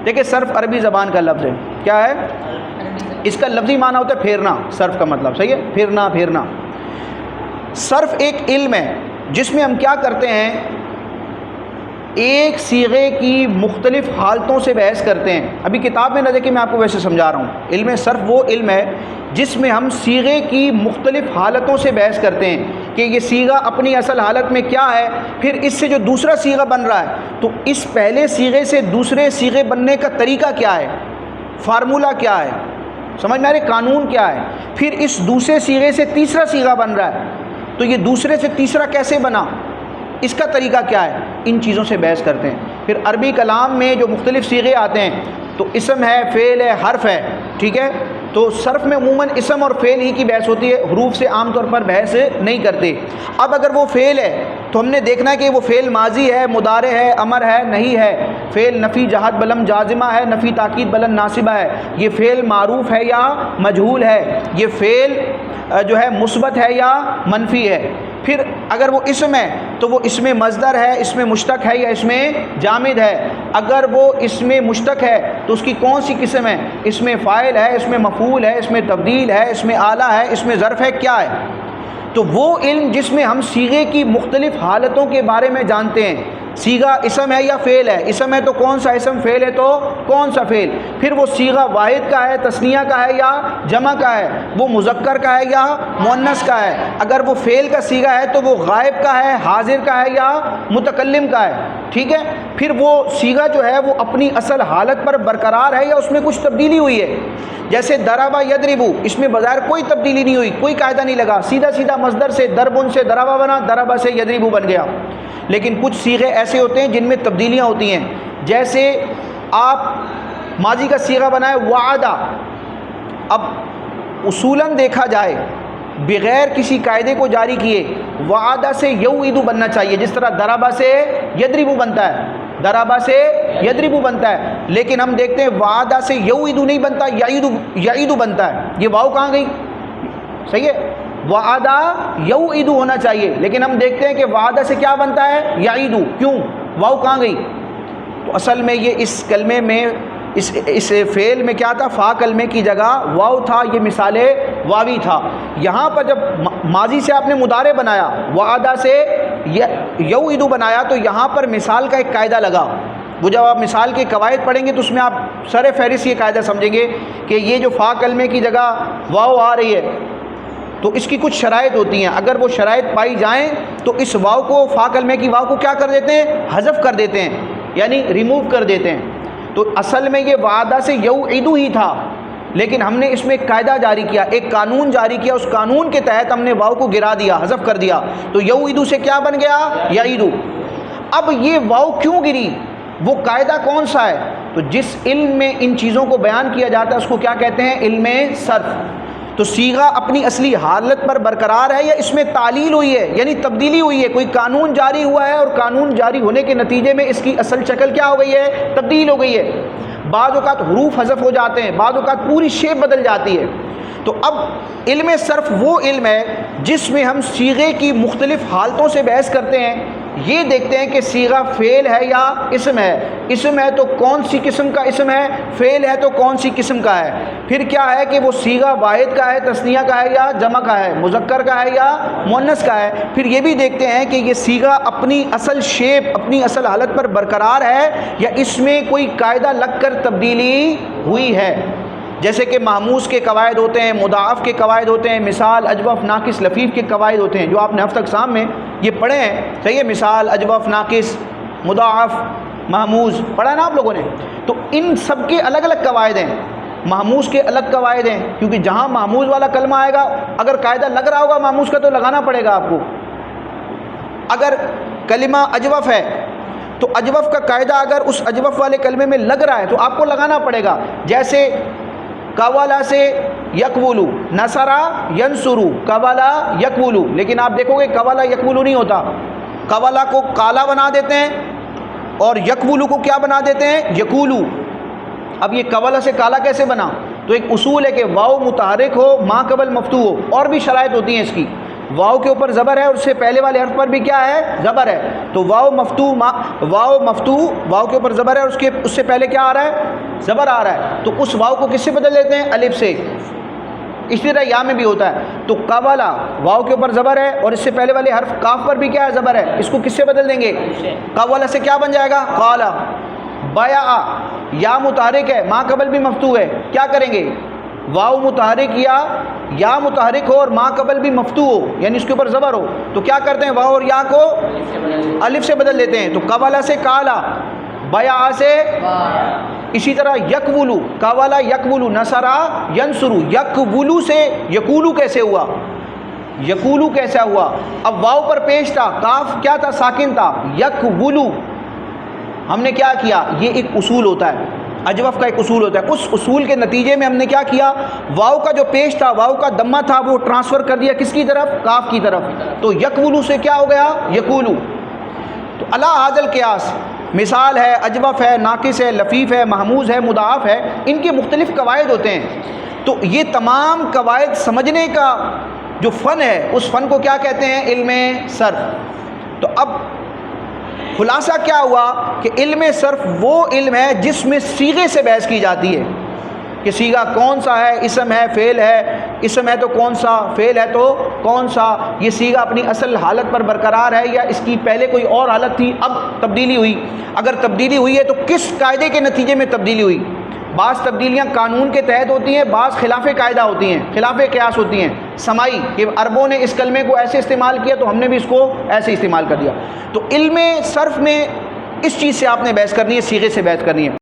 دیکھیں صرف عربی زبان کا لفظ ہے، کیا ہے؟ اس کا لفظی معنی ہوتا ہے پھیرنا، صرف کا مطلب صحیح ہے، پھیرنا پھیرنا۔ صرف ایک علم ہے جس میں ہم کیا کرتے ہیں، ایک صیغے کی مختلف حالتوں سے بحث کرتے ہیں۔ ابھی کتاب میں نہ دیکھیں، میں آپ کو ویسے سمجھا رہا ہوں۔ علم صرف وہ علم ہے جس میں ہم صیغے کی مختلف حالتوں سے بحث کرتے ہیں کہ یہ صیغہ اپنی اصل حالت میں کیا ہے، پھر اس سے جو دوسرا صیغہ بن رہا ہے تو اس پہلے صیغے سے دوسرے صیغے بننے کا طریقہ کیا ہے، فارمولہ کیا ہے، سمجھ میں آ رہی، قانون کیا ہے، پھر اس دوسرے صیغے سے تیسرا صیغہ بن رہا ہے تو یہ دوسرے سے تیسرا کیسے بنا، اس کا طریقہ کیا ہے، ان چیزوں سے بحث کرتے ہیں۔ پھر عربی کلام میں جو مختلف صیغے آتے ہیں تو اسم ہے، فعل ہے، حرف ہے، ٹھیک ہے، تو صرف میں عموماً اسم اور فعل ہی کی بحث ہوتی ہے، حروف سے عام طور پر بحث نہیں کرتے۔ اب اگر وہ فعل ہے تو ہم نے دیکھنا ہے کہ وہ فعل ماضی ہے، مضارع ہے، امر ہے، نہیں ہے، فعل نفی جہت بلند جازمہ ہے، نفی تاکید بلند ناصبہ ہے، یہ فعل معروف ہے یا مجہول ہے، یہ فعل جو ہے مثبت ہے یا منفی ہے۔ پھر اگر وہ اسم ہے تو وہ اسم مصدر ہے، اسم مشتق ہے یا اسم جامد ہے۔ اگر وہ اسم مشتق ہے تو اس کی کون سی قسم ہے، اسم فاعل ہے، اسم مفعول ہے، اسم تبدیل ہے، اسم آلہ ہے، اسم ظرف ہے، کیا ہے؟ تو وہ علم جس میں ہم صیغے کی مختلف حالتوں کے بارے میں جانتے ہیں، صیغہ اسم ہے یا فعل ہے، اسم ہے تو کون سا اسم، فعل ہے تو کون سا فعل، پھر وہ صیغہ واحد کا ہے، تثنیہ کا ہے یا جمع کا ہے، وہ مذکر کا ہے یا مؤنث کا ہے، اگر وہ فعل کا صیغہ ہے تو وہ غائب کا ہے، حاضر کا ہے یا متکلم کا ہے، ٹھیک ہے، پھر وہ صیغہ جو ہے وہ اپنی اصل حالت پر برقرار ہے یا اس میں کچھ تبدیلی ہوئی ہے۔ جیسے ضربا یضربو، اس میں بظاہر کوئی تبدیلی نہیں ہوئی، کوئی قاعدہ نہیں لگا، سیدھا سیدھا مصدر سے ضربن سے ضربا بنا، ضربا سے یضربو بن گیا۔ لیکن کچھ صیغے ایسے ہوتے ہیں جن میں تبدیلیاں ہوتی ہیں، جیسے آپ ماضی کا صیغہ بنائے وعدہ، اب اصولاً دیکھا جائے بغیر کسی قاعدے کو جاری کیے وعدہ سے یوعدو بننا چاہیے، جس طرح ضربا سے یضربو بنتا ہے، ضربا سے یضربو بنتا ہے، لیکن ہم دیکھتے ہیں وعدہ سے یوعدو نہیں بنتا، یعیدو بنتا ہے۔ یہ واو کہاں گئی؟ صحیح ہے، وعدہ یوعدو ہونا چاہیے، لیکن ہم دیکھتے ہیں کہ وعدہ سے کیا بنتا ہے، یعیدو، کیوں؟ واو کہاں گئی؟ تو اصل میں یہ اس کلمے میں اس فعل میں کیا تھا، فا کلمے کی جگہ واو تھا، یہ مثال واوی تھا۔ یہاں پر جب ماضی سے آپ نے مضارع بنایا، وعدہ سے یوعدو بنایا، تو یہاں پر مثال کا ایک قاعدہ لگا۔ وہ جب آپ مثال کے قواعد پڑھیں گے تو اس میں آپ سر فہرست یہ قاعدہ سمجھیں گے کہ یہ جو فا کلمے کی جگہ واو آ رہی ہے تو اس کی کچھ شرائط ہوتی ہیں، اگر وہ شرائط پائی جائیں تو اس واو کو، فا کلمے کی واو کو کیا کر دیتے ہیں، حذف کر دیتے ہیں، یعنی ریموو کر دیتے ہیں۔ تو اصل میں یہ وعدہ سے یوعدو ہی تھا، لیکن ہم نے اس میں ایک قاعدہ جاری کیا، ایک قانون جاری کیا، اس قانون کے تحت ہم نے واو کو گرا دیا، حذف کر دیا، تو یوعدو سے کیا بن گیا، یعیدو۔ اب یہ واو کیوں گری، وہ قاعدہ کون سا ہے؟ تو جس علم میں ان چیزوں کو بیان کیا جاتا ہے اس کو کیا کہتے ہیں، علم صرف۔ تو صیغہ اپنی اصلی حالت پر برقرار ہے یا اس میں تعلیل ہوئی ہے، یعنی تبدیلی ہوئی ہے، کوئی قانون جاری ہوا ہے اور قانون جاری ہونے کے نتیجے میں اس کی اصل شکل کیا ہو گئی ہے، تبدیل ہو گئی ہے۔ بعض اوقات حروف حذف ہو جاتے ہیں، بعض اوقات پوری شیپ بدل جاتی ہے۔ تو اب علم صرف وہ علم ہے جس میں ہم صیغے کی مختلف حالتوں سے بحث کرتے ہیں، یہ دیکھتے ہیں کہ صیغہ فعل ہے یا اسم ہے، اسم ہے تو کون سی قسم کا اسم ہے، فعل ہے تو کون سی قسم کا ہے، پھر کیا ہے کہ وہ صیغہ واحد کا ہے، تثنیہ کا ہے یا جمع کا ہے، مذکر کا ہے یا مؤنث کا ہے، پھر یہ بھی دیکھتے ہیں کہ یہ صیغہ اپنی اصل شیپ، اپنی اصل حالت پر برقرار ہے یا اس میں کوئی قاعدہ لگ کر تبدیلی ہوئی ہے۔ جیسے کہ محموس کے قواعد ہوتے ہیں، مضاعف کے قواعد ہوتے ہیں، مثال، اجوف، ناقص، لفیف کے قواعد ہوتے ہیں جو آپ نے ہفتہ اقسام میں یہ پڑھے ہیں، صحیح ہے، مثال، اجوف، ناقص، مضاعف، محموز، پڑھا ہے نا آپ لوگوں نے؟ تو ان سب کے الگ الگ قواعد ہیں، محموس کے الگ قواعد ہیں، کیونکہ جہاں محموز والا کلمہ آئے گا اگر قاعدہ لگ رہا ہوگا محموس کا تو لگانا پڑے گا آپ کو۔ اگر کلمہ اجوف ہے تو اجوف کا قاعدہ اگر اس اجوف والے کلمے میں لگ رہا ہے تو آپ کو لگانا پڑے گا، جیسے قوالا سے یقولو، نصرا ینصرو، قوالا یقولو، لیکن آپ دیکھو گے قوالا یقولو نہیں ہوتا، قوالا کو کالا بنا دیتے ہیں اور یقولو کو کیا بنا دیتے ہیں، یقولو۔ اب یہ قوالا سے کالا کیسے بنا؟ تو ایک اصول ہے کہ واو متحرک ہو، ما قبل مفتوح ہو، اور بھی شرائط ہوتی ہیں اس کی، واؤ کے اوپر زبر ہے اور اس سے پہلے والے حرف پر بھی کیا ہے؟ زبر ہے. تو واؤ مفتوح واؤ کے اوپر زبر ہے اور اس سے پہلے کیا آ رہا ہے؟ زبر آ رہا ہے. تو اس واؤ کو کس سے بدل لیتے ہیں؟ الف سے. اسی طرح یا میں بھی ہوتا ہے. تو قوالا واؤ کے اوپر زبر ہے اور اس سے پہلے والے حرف کاف پر بھی کیا ہے؟ زبر ہے. اس کو کس سے بدل دیں گے؟ قوالا سے کیا بن جائے گا؟ قالا. بایا یا متحرک ہے، ماں قبل بھی مفتوح ہے، کیا کریں گے؟ واؤ متحرک یا متحرک ہو اور ماں قبل بھی مفتوح ہو، یعنی اس کے اوپر زبر ہو، تو کیا کرتے ہیں؟ واؤ اور یا کو الف سے بدل دیتے ہیں. تو قوالا سے کالا، بایا سے. اسی طرح یکولو، قوالا یکولو، نصرا ینصرو. یکولو سے یقولو کیسے ہوا؟ یقولو کیسا ہوا؟ اب واؤ پر پیش تھا، کاف کیا تھا؟ ساکن تھا. یکولو ہم نے کیا کیا؟ یہ ایک اصول ہوتا ہے، اجوف کا ایک اصول ہوتا ہے. اس اصول کے نتیجے میں ہم نے کیا کیا؟ واؤ کا جو پیش تھا، واؤ کا دمہ تھا، وہ ٹرانسفر کر دیا کس کی طرف؟ کاف کی طرف. تو یکولو سے کیا ہو گیا؟ یقولو. تو الا ھذا القیاس مثال ہے، اجوف ہے، ناقص ہے، لفیف ہے، محموز ہے، مضاعف ہے، ان کے مختلف قواعد ہوتے ہیں. تو یہ تمام قواعد سمجھنے کا جو فن ہے، اس فن کو کیا کہتے ہیں؟ علم صرف. تو اب خلاصہ کیا ہوا کہ علم صرف وہ علم ہے جس میں صیغے سے بحث کی جاتی ہے کہ صیغہ کون سا ہے، اسم ہے، فعل ہے، اسم ہے تو کون سا، فعل ہے تو کون سا، یہ صیغہ اپنی اصل حالت پر برقرار ہے یا اس کی پہلے کوئی اور حالت تھی، اب تبدیلی ہوئی. اگر تبدیلی ہوئی ہے تو کس قاعدے کے نتیجے میں تبدیلی ہوئی؟ بعض تبدیلیاں قانون کے تحت ہوتی ہیں، بعض خلاف قاعدہ ہوتی ہیں، خلاف قیاس ہوتی ہیں. سمائی کہ عربوں نے اس کلمے کو ایسے استعمال کیا تو ہم نے بھی اس کو ایسے استعمال کر دیا. تو علم صرف میں اس چیز سے آپ نے بحث کرنی ہے، صیغے سے بحث کرنی ہے.